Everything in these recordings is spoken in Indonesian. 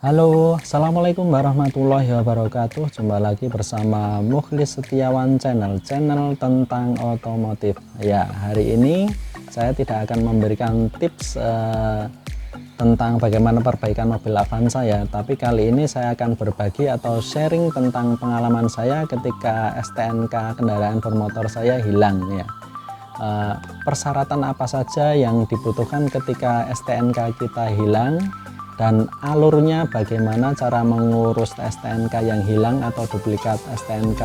Halo, Assalamualaikum warahmatullahi wabarakatuh. Jumpa lagi bersama Mukhlis Setiawan channel tentang otomotif. Ya, hari ini saya tidak akan memberikan tips tentang bagaimana perbaikan mobil Avanza ya, tapi kali ini saya akan berbagi atau sharing tentang pengalaman saya ketika STNK kendaraan bermotor saya hilang ya. Persyaratan apa saja yang dibutuhkan ketika STNK kita hilang, dan alurnya bagaimana cara mengurus STNK yang hilang atau duplikat STNK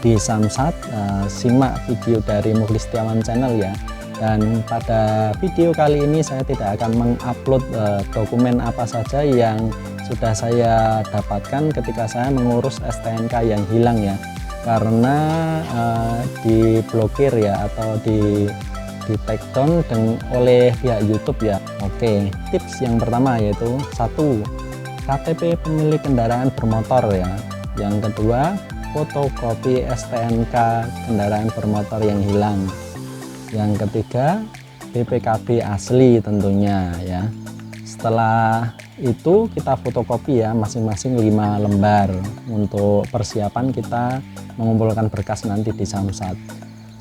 di Samsat. Simak video dari Mukhlis Setiawan channel ya. Dan pada video kali ini saya tidak akan mengupload dokumen apa saja yang sudah saya dapatkan ketika saya mengurus STNK yang hilang ya, karena diblokir ya atau di take down oleh pihak YouTube ya. Oke, tips yang pertama yaitu 1. KTP pemilik kendaraan bermotor ya. Yang kedua, fotokopi STNK kendaraan bermotor yang hilang. Yang ketiga, BPKB asli tentunya ya. Setelah itu kita fotokopi ya masing-masing 5 lembar untuk persiapan kita mengumpulkan berkas nanti di Samsat.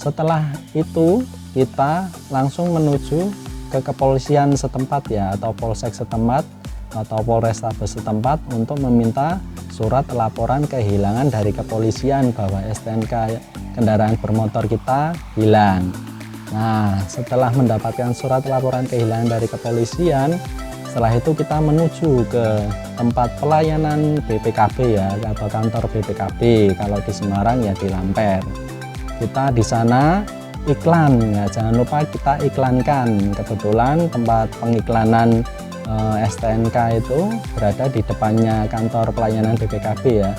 Setelah itu kita langsung menuju ke kepolisian setempat ya, atau polsek setempat atau polrestabes setempat untuk meminta surat laporan kehilangan dari kepolisian bahwa STNK kendaraan bermotor kita hilang. Nah, setelah mendapatkan surat laporan kehilangan dari kepolisian, setelah itu kita menuju ke tempat pelayanan BPKB ya, atau kantor BPKB. Kalau di Semarang ya di Lamper. Kita di sana iklan ya, jangan lupa kita iklankan. Kebetulan tempat pengiklanan STNK itu berada di depannya kantor pelayanan BPKB ya.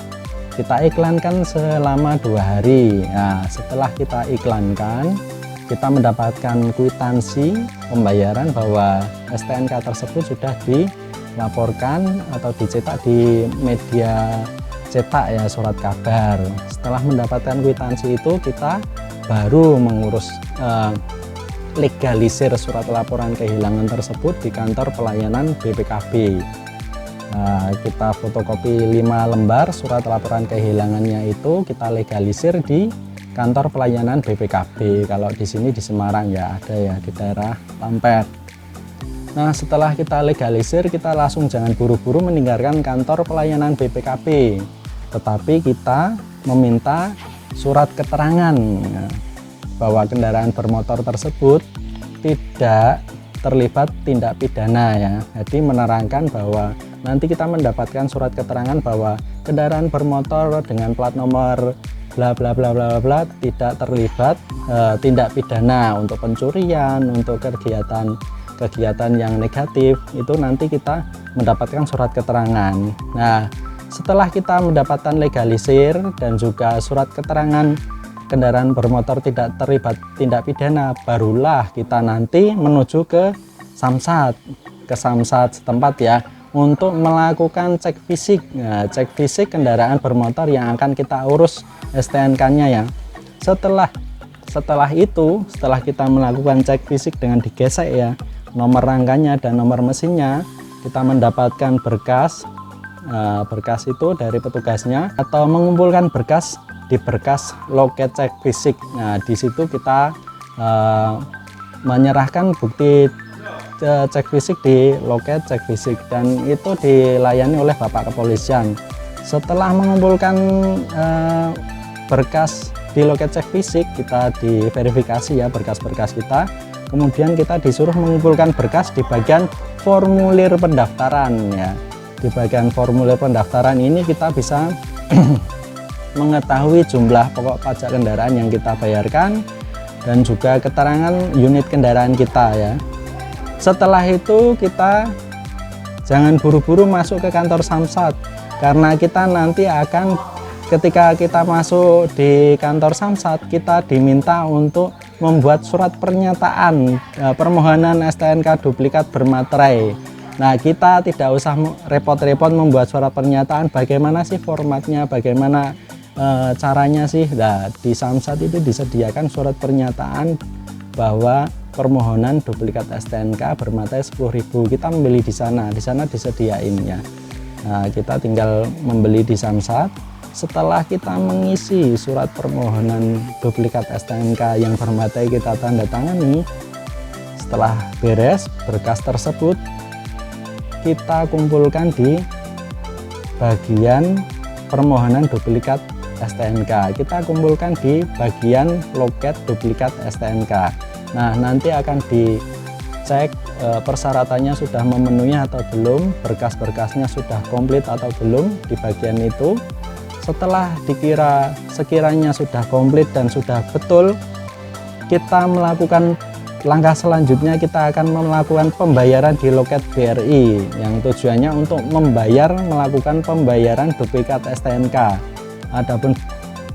Kita iklankan selama 2 hari. Nah, setelah kita iklankan, kita mendapatkan kwitansi pembayaran bahwa STNK tersebut sudah dilaporkan atau dicetak di media cetak ya, surat kabar. Setelah mendapatkan kwitansi itu, kita baru mengurus legalisir surat laporan kehilangan tersebut di kantor pelayanan BPKB. Kita fotokopi 5 lembar surat laporan kehilangannya itu, kita legalisir di kantor pelayanan BPKB. Kalau di sini di Semarang ya ada ya, di daerah Lamper. Nah, setelah kita legalisir, kita langsung jangan buru-buru meninggalkan kantor pelayanan BPKB, tetapi kita meminta surat keterangan ya, bahwa kendaraan bermotor tersebut tidak terlibat tindak pidana ya. Jadi menerangkan bahwa nanti kita mendapatkan surat keterangan bahwa kendaraan bermotor dengan plat nomor bla bla bla bla bla tidak terlibat tindak pidana untuk pencurian, untuk kegiatan yang negatif. Itu nanti kita mendapatkan surat keterangan. Nah, setelah kita mendapatkan legalisir dan juga surat keterangan kendaraan bermotor tidak terlibat tindak pidana, barulah kita nanti menuju ke Samsat, setempat ya, untuk melakukan cek fisik. Nah, cek fisik kendaraan bermotor yang akan kita urus STNK-nya ya. Setelah itu, setelah kita melakukan cek fisik dengan digesek ya, nomor rangkanya dan nomor mesinnya, kita mendapatkan berkas. Berkas itu dari petugasnya, atau mengumpulkan berkas di berkas loket cek fisik. Nah, di situ kita menyerahkan bukti cek fisik di loket cek fisik, dan itu dilayani oleh Bapak Kepolisian. Setelah mengumpulkan berkas di loket cek fisik, kita diverifikasi ya berkas-berkas kita. Kemudian kita disuruh mengumpulkan berkas di bagian formulir pendaftaran ya. Di bagian formulir pendaftaran ini kita bisa mengetahui jumlah pokok pajak kendaraan yang kita bayarkan dan juga keterangan unit kendaraan kita ya. Setelah itu kita jangan buru-buru masuk ke kantor Samsat, karena kita nanti akan, ketika kita masuk di kantor Samsat, kita diminta untuk membuat surat pernyataan permohonan STNK duplikat bermaterai. Nah, kita tidak usah repot-repot membuat surat pernyataan. Bagaimana sih formatnya, bagaimana caranya sih? Nah, di Samsat itu disediakan surat pernyataan bahwa permohonan duplikat STNK bermaterai 10.000. Kita membeli di sana disediain ya. Nah, kita tinggal membeli di Samsat. Setelah kita mengisi surat permohonan duplikat STNK yang bermaterai kita tanda tangani, setelah beres berkas tersebut kita kumpulkan di bagian permohonan duplikat STNK. Kita kumpulkan di bagian loket duplikat STNK. Nah, nanti akan dicek persyaratannya sudah memenuhi atau belum, berkas-berkasnya sudah komplit atau belum di bagian itu. Setelah sekiranya sudah komplit dan sudah betul, kita melakukan langkah selanjutnya, kita akan melakukan pembayaran di loket BRI yang tujuannya untuk melakukan pembayaran duplikat STNK. Adapun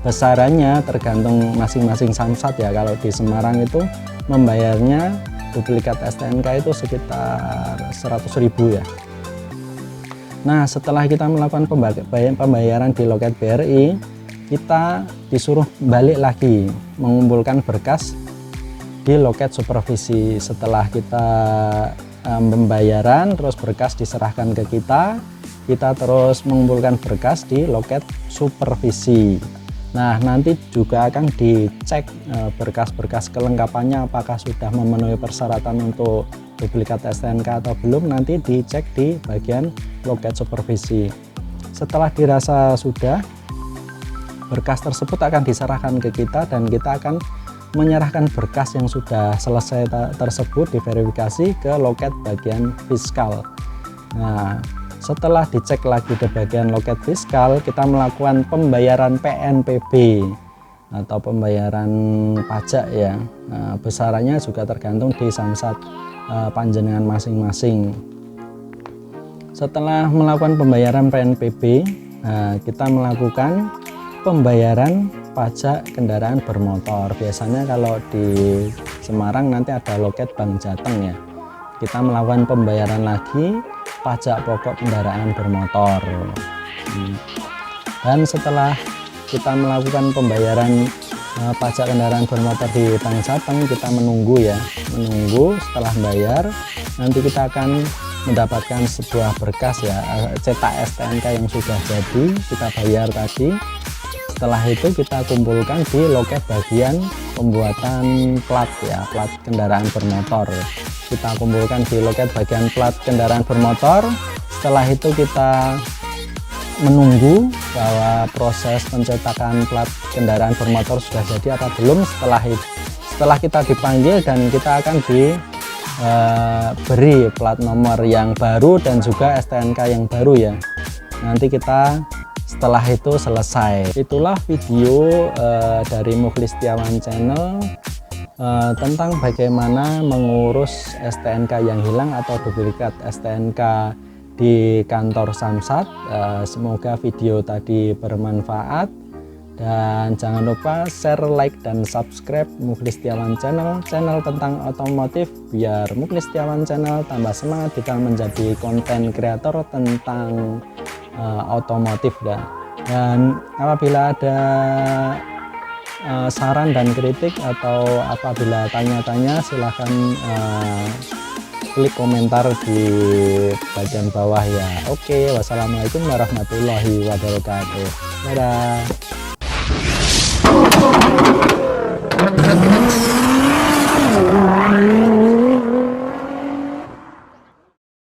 besarannya tergantung masing-masing Samsat ya. Kalau di Semarang itu membayarnya duplikat STNK itu sekitar 100.000 ya. Nah, setelah kita melakukan pembayaran di loket BRI, kita disuruh balik lagi mengumpulkan berkas di loket supervisi. Setelah kita pembayaran, terus berkas diserahkan ke kita terus mengumpulkan berkas di loket supervisi. Nah, nanti juga akan dicek berkas-berkas kelengkapannya apakah sudah memenuhi persyaratan untuk duplikat STNK atau belum, nanti dicek di bagian loket supervisi. Setelah dirasa sudah, berkas tersebut akan diserahkan ke kita dan kita akan menyerahkan berkas yang sudah selesai tersebut diverifikasi ke loket bagian fiskal. Nah, setelah dicek lagi di bagian loket fiskal, kita melakukan pembayaran PNPB atau pembayaran pajak ya. Nah, besarannya juga tergantung di Samsat panjenengan masing-masing. Setelah melakukan pembayaran PNPB, kita melakukan pembayaran pajak kendaraan bermotor. Biasanya kalau di Semarang nanti ada loket Bank Jateng ya. Kita melakukan pembayaran lagi pajak pokok kendaraan bermotor. Dan setelah kita melakukan pembayaran pajak kendaraan bermotor di Bank Jateng, kita menunggu setelah bayar nanti kita akan mendapatkan sebuah berkas ya, cetak STNK yang sudah jadi kita bayar tadi. Setelah itu kita kumpulkan di loket bagian pembuatan plat ya, plat kendaraan bermotor. Kita kumpulkan di loket bagian plat kendaraan bermotor. Setelah itu kita menunggu bahwa proses pencetakan plat kendaraan bermotor sudah jadi apa belum. Setelah kita dipanggil dan kita akan diberi plat nomor yang baru dan juga STNK yang baru ya. Nanti kita setelah itu selesai. Itulah video dari Mukhlis Setiawan Channel tentang bagaimana mengurus STNK yang hilang atau duplikat STNK di kantor Samsat. Semoga video tadi bermanfaat dan jangan lupa share, like, dan subscribe Mukhlis Setiawan Channel, channel tentang otomotif, biar Mukhlis Setiawan Channel tambah semangat di dalam menjadi konten kreator tentang otomotif dan apabila ada saran dan kritik atau apabila tanya-tanya silahkan klik komentar di bagian bawah ya. Oke, wassalamualaikum warahmatullahi wabarakatuh. Dadah.